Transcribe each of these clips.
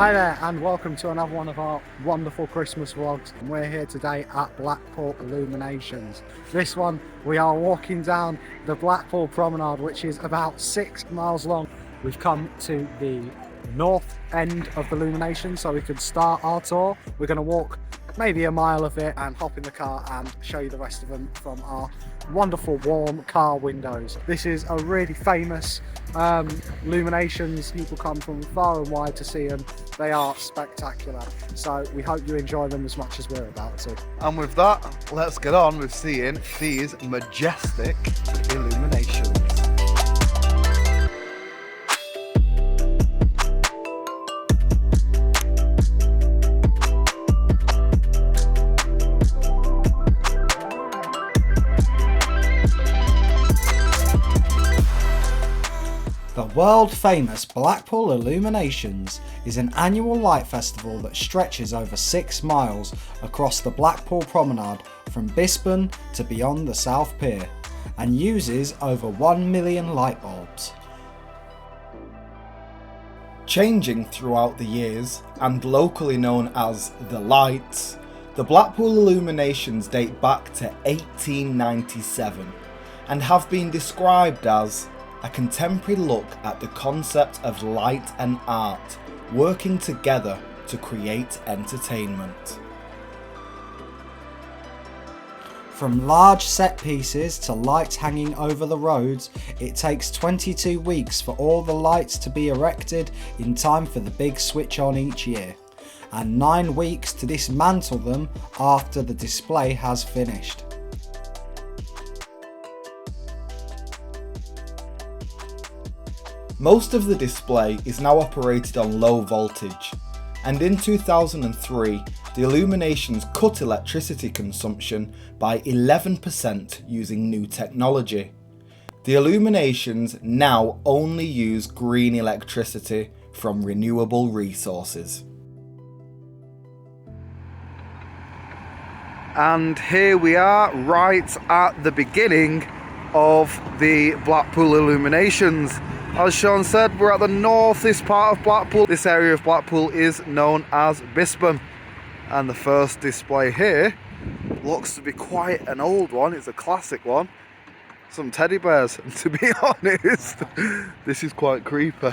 Hi there and welcome to another one of our wonderful Christmas vlogs. And we're here today at Blackpool Illuminations. This one we are walking down the Blackpool Promenade, which is about 6 miles long. We've come to the north end of the Illuminations so we could start our tour. We're going to walk maybe a mile of it and hop in the car and show you the rest of them from our wonderful warm car windows. This is a really famous Illuminations. People come from far and wide to see them. They are spectacular, so we hope you enjoy them as much as we're about to. And with that, let's get on with seeing these majestic illuminations. The world-famous Blackpool Illuminations is an annual light festival that stretches over 6 miles across the Blackpool Promenade from Bisburn to beyond the South Pier, and uses over 1 million light bulbs. Changing throughout the years, and locally known as the Lights, the Blackpool Illuminations date back to 1897 and have been described as a contemporary look at the concept of light and art working together to create entertainment. From large set pieces to lights hanging over the roads, it takes 22 weeks for all the lights to be erected in time for the big switch on each year, and 9 weeks to dismantle them after the display has finished. Most of the display is now operated on low voltage, and in 2003 the Illuminations cut electricity consumption by 11% using new technology. The Illuminations now only use green electricity from renewable resources. And here we are right at the beginning of the Blackpool Illuminations. As Sean said, we're at the northeast part of Blackpool. This area of Blackpool is known as Bisburn. And the first display here looks to be quite an old one. It's a classic one. Some teddy bears. And to be honest, this is quite creepy.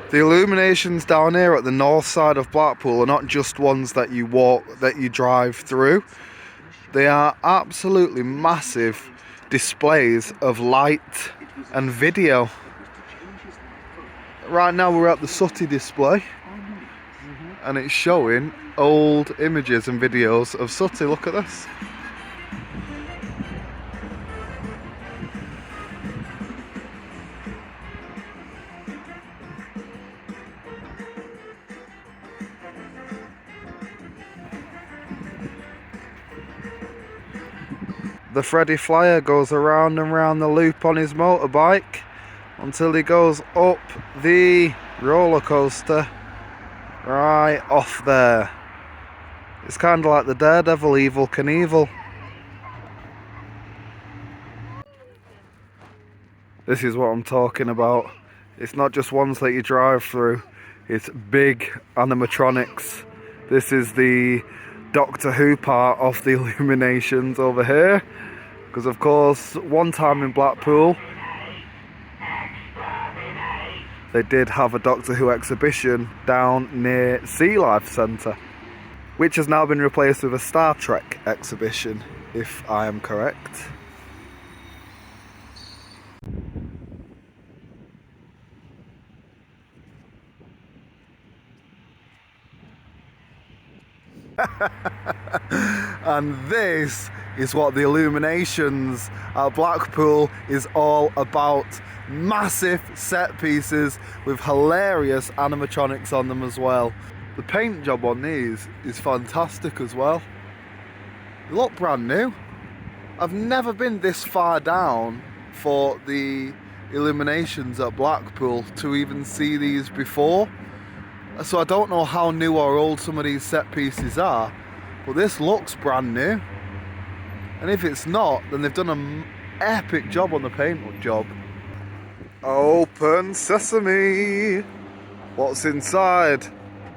The illuminations down here at the north side of Blackpool are not just ones that you drive through. They are absolutely massive displays of light and video. Right now we're at the Sooty display and it's showing old images and videos of Sooty. Look at this. The Freddy Flyer goes around and round the loop on his motorbike until he goes up the roller coaster right off there. It's kind of like the Daredevil, Evel Knievel. This is what I'm talking about. It's not just ones that you drive through, it's big animatronics. This is the Doctor Who part of the Illuminations over here, because of course one time in Blackpool they did have a Doctor Who exhibition down near Sea Life Centre, which has now been replaced with a Star Trek exhibition, if I am correct. And this is what the Illuminations at Blackpool is all about. Massive set pieces with hilarious animatronics on them as well. The paint job on these is fantastic as well. They look brand new. I've never been this far down for the Illuminations at Blackpool to even see these before. So I don't know how new or old some of these set pieces are, but this looks brand new. And if it's not, then they've done an epic job on the paint job. Open sesame! What's inside?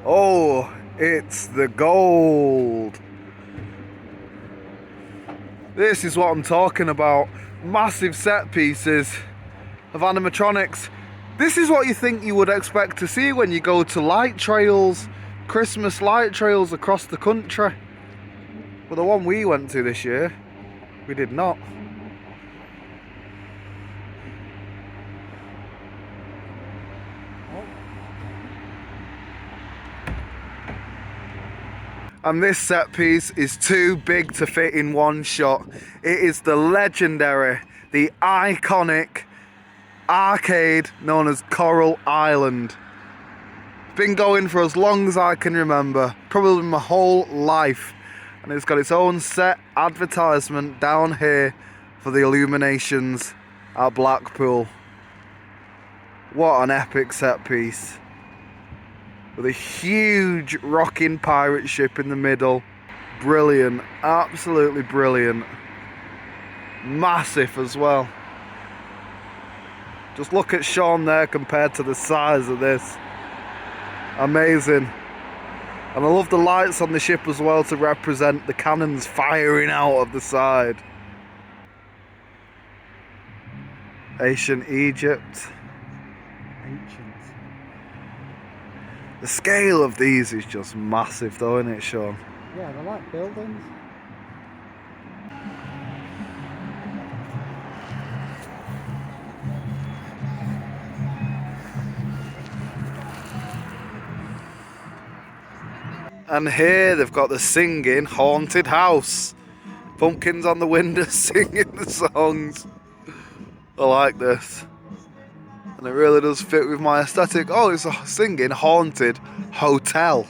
Oh, it's the gold! This is what I'm talking about. Massive set pieces of animatronics. This is what you think you would expect to see when you go to light trails, Christmas light trails across the country. But the one we went to this year, we did not. And this set piece is too big to fit in one shot. It is the legendary, the iconic arcade known as Coral Island. It's been going for as long as I can remember, probably my whole life. And it's got its own set advertisement down here for the Illuminations at Blackpool. What an epic set piece. With a huge rocking pirate ship in the middle. Brilliant, absolutely brilliant. Massive as well. Just look at Sean there compared to the size of this. Amazing. And I love the lights on the ship as well to represent the cannons firing out of the side. Ancient Egypt. Ancient. The scale of these is just massive though, isn't it, Sean? Yeah, they're like buildings. And here they've got the singing haunted house. Pumpkins on the windows singing the songs. I like this. And it really does fit with my aesthetic. Oh, it's a singing haunted hotel.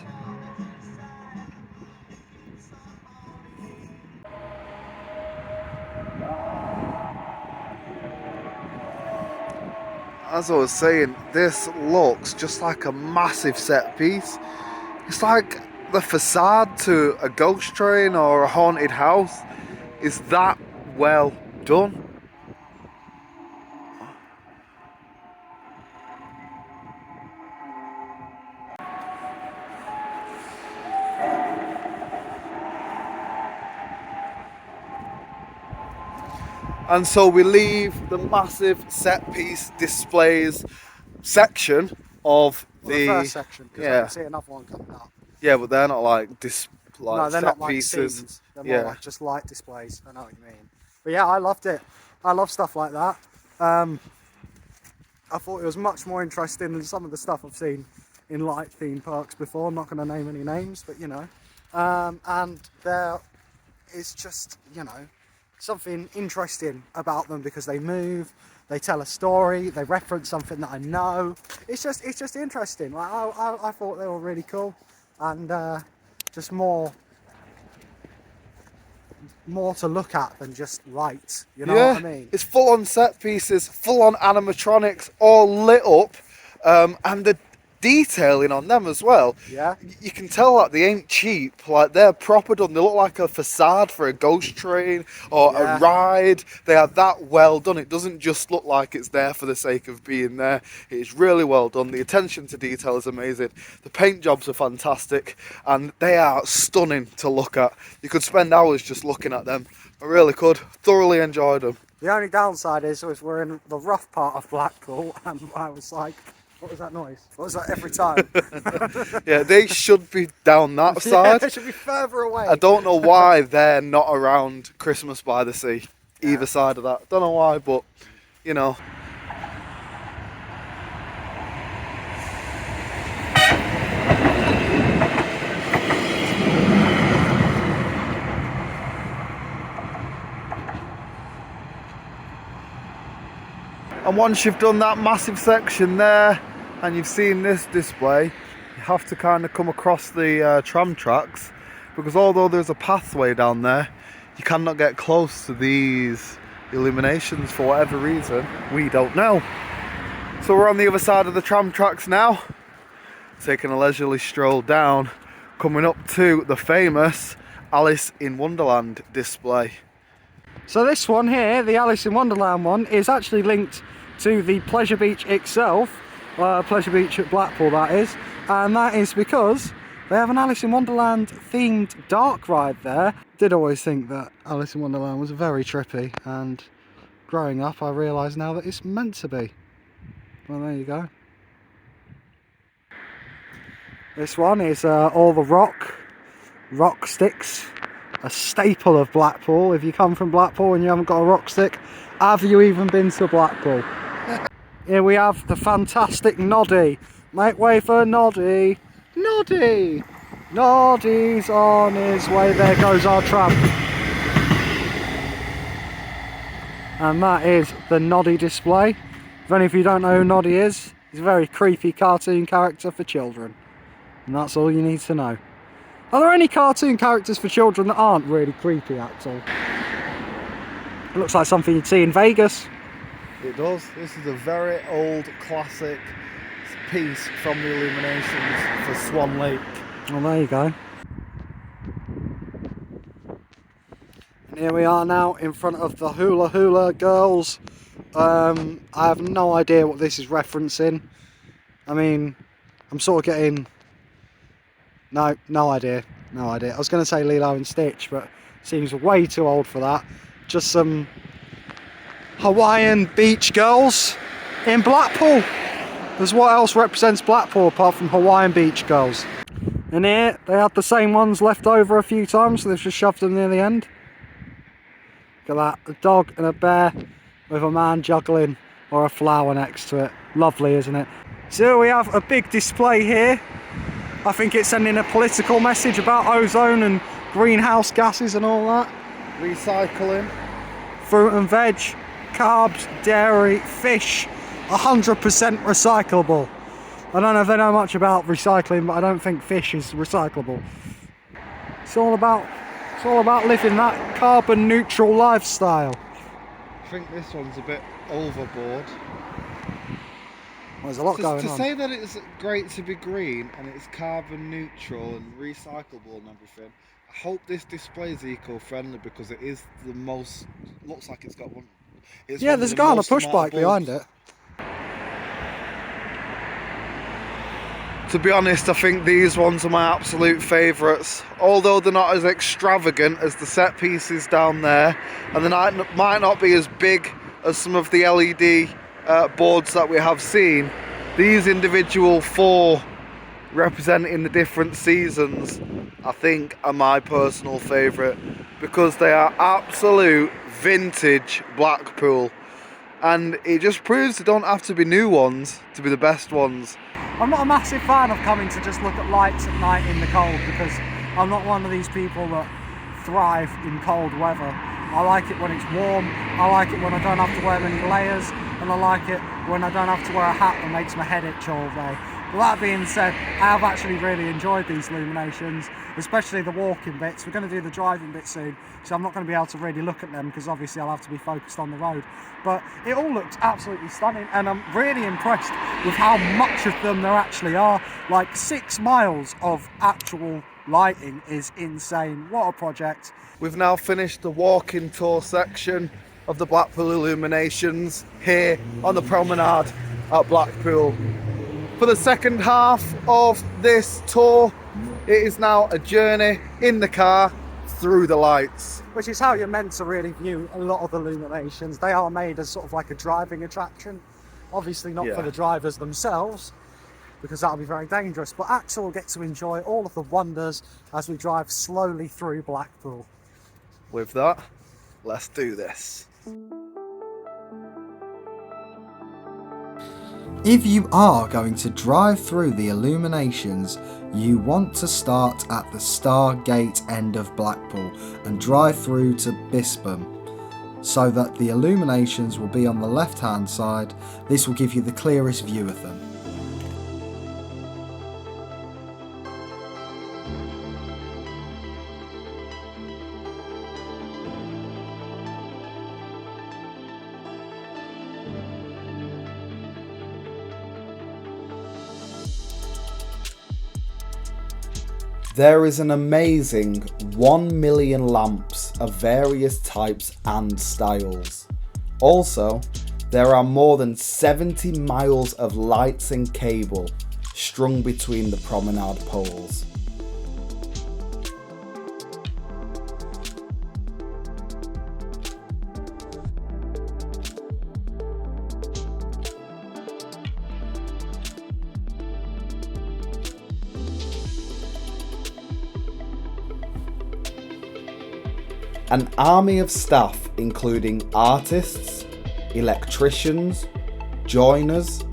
As I was saying, this looks just like a massive set piece. It's like the facade to a ghost train or a haunted house is that well done. And so we leave the massive set piece displays section of The first section, because I can see another one coming up. Yeah, but they're not like No, they're set not like pieces. scenes. They're more like just light displays. I know what you mean. But yeah, I loved it. I love stuff like that. I thought it was much more interesting than some of the stuff I've seen in light theme parks before. I'm not going to name any names, but you know. And there is just, you know, something interesting about them because they move, they tell a story, they reference something that I know. It's just interesting. Like I thought they were really cool, and just more to look at than just lights. You know what I mean? It's full on set pieces, full on animatronics, all lit up, and the detailing on them as well. Yeah. You can tell that they ain't cheap. Like they're proper done. They look like a facade for a ghost train or a ride. They are that well done. It doesn't just look like it's there for the sake of being there. It is really well done. The attention to detail is amazing. The paint jobs are fantastic, and they are stunning to look at. You could spend hours just looking at them. I really could. Thoroughly enjoyed them. The only downside is we're in the rough part of Blackpool, and I was like, what was that noise? What was that every time? Yeah, they should be down that side. Yeah, they should be further away. I don't know why they're not around Christmas by the Sea, either side of that. Don't know why, but, you know. And once you've done that massive section there, and you've seen this display, you have to kind of come across the tram tracks, because although there's a pathway down there, you cannot get close to these Illuminations for whatever reason, we don't know. So we're on the other side of the tram tracks now, taking a leisurely stroll down, coming up to the famous Alice in Wonderland display. So this one here, the Alice in Wonderland one, is actually linked to the Pleasure Beach itself, Pleasure Beach at Blackpool that is, and that is because they have an Alice in Wonderland themed dark ride there. Did always think that Alice in Wonderland was very trippy, and growing up I realise now that it's meant to be. Well, there you go. This one is all the rock sticks, a staple of Blackpool. If you come from Blackpool and you haven't got a rock stick, have you even been to Blackpool? Here we have the fantastic Noddy. Make way for Noddy. Noddy! Noddy's on his way. There goes our tram. And that is the Noddy display. If any of you don't know who Noddy is, he's a very creepy cartoon character for children. And that's all you need to know. Are there any cartoon characters for children that aren't really creepy at all? It looks like something you'd see in Vegas. It does. This is a very old classic piece from the Illuminations for Swan Lake. Well, there you go. And here we are now in front of the Hula Hula girls. I have no idea what this is referencing. I mean, I'm sort of getting... No idea. I was going to say Lilo and Stitch, but seems way too old for that. Just some Hawaiian beach girls in Blackpool. Because what else represents Blackpool apart from Hawaiian beach girls? And here, they had the same ones left over a few times, so they've just shoved them near the end. Look at that, a dog and a bear with a man juggling or a flower next to it. Lovely, isn't it? So we have a big display here. I think it's sending a political message about ozone and greenhouse gases and all that. Recycling. Fruit and veg, carbs, dairy, fish, 100% recyclable. I don't know if they know much about recycling, but I don't think fish is recyclable. It's all about living that carbon neutral lifestyle. I think this one's a bit overboard. Well, there's a lot going to on. say that it's great to be green and it's carbon neutral and recyclable and everything, I hope this display is eco-friendly because it is the most... Looks like it's got one... Yeah, there's a guy on a push bike behind it. To be honest, I think these ones are my absolute favourites. Although they're not as extravagant as the set pieces down there, and they might not be as big as some of the LED boards that we have seen, these individual 4 representing the different seasons, I think are my personal favourite because they are absolute vintage Blackpool. And it just proves they don't have to be new ones to be the best ones. I'm not a massive fan of coming to just look at lights at night in the cold because I'm not one of these people that thrive in cold weather. I like it when it's warm, I like it when I don't have to wear many layers, and I like it when I don't have to wear a hat that makes my head itch all day. But that being said, I have actually really enjoyed these Illuminations, especially the walking bits. We're going to do the driving bit soon, so I'm not going to be able to really look at them because obviously I'll have to be focused on the road. But it all looks absolutely stunning, and I'm really impressed with how much of them there actually are. Like 6 miles of actual lighting is insane. What a project. We've now finished the walking tour section of the Blackpool Illuminations here on the Promenade at Blackpool. For the second half of this tour, it is now a journey in the car through the lights. Which is how you're meant to really view a lot of Illuminations. They are made as sort of like a driving attraction. Obviously not for the drivers themselves, because that'll be very dangerous, but Axl will get to enjoy all of the wonders as we drive slowly through Blackpool. With that, let's do this. If you are going to drive through the Illuminations, you want to start at the Stargate end of Blackpool and drive through to Bispam, so that the Illuminations will be on the left hand side. This will give you the clearest view of them. There is an amazing 1 million lamps of various types and styles. Also, there are more than 70 miles of lights and cable strung between the promenade poles. An army of staff including artists, electricians, joiners,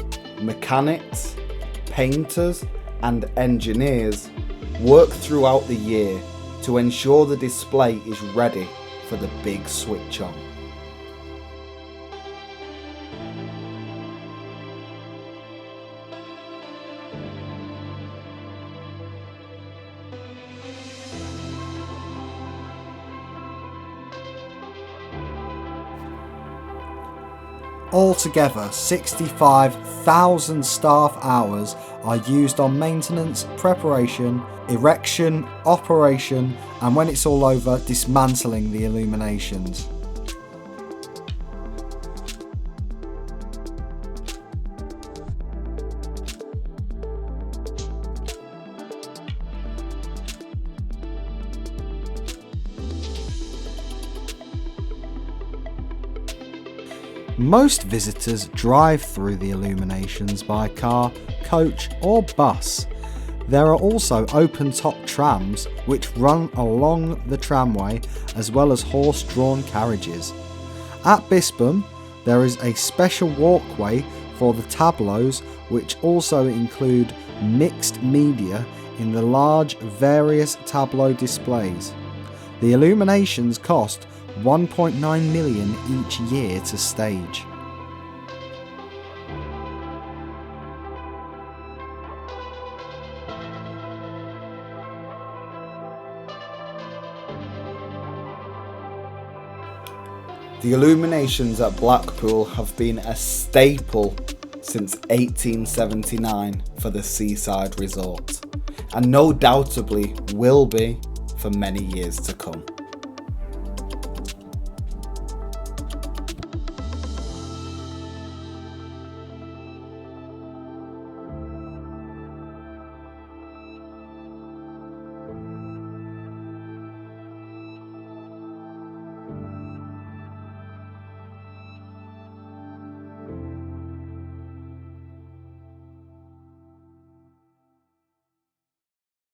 mechanics, painters and engineers work throughout the year to ensure the display is ready for the big switch on. Altogether, 65,000 staff hours are used on maintenance, preparation, erection, operation, and when it's all over, dismantling the illuminations. Most visitors drive through the illuminations by car, coach or bus. There are also open-top trams which run along the tramway as well as horse-drawn carriages. At Bispham there is a special walkway for the tableaus which also include mixed media in the large various tableau displays. The illuminations cost 1.9 million each year to stage. The illuminations at Blackpool have been a staple since 1879 for the seaside resort, and no doubtably will be for many years to come.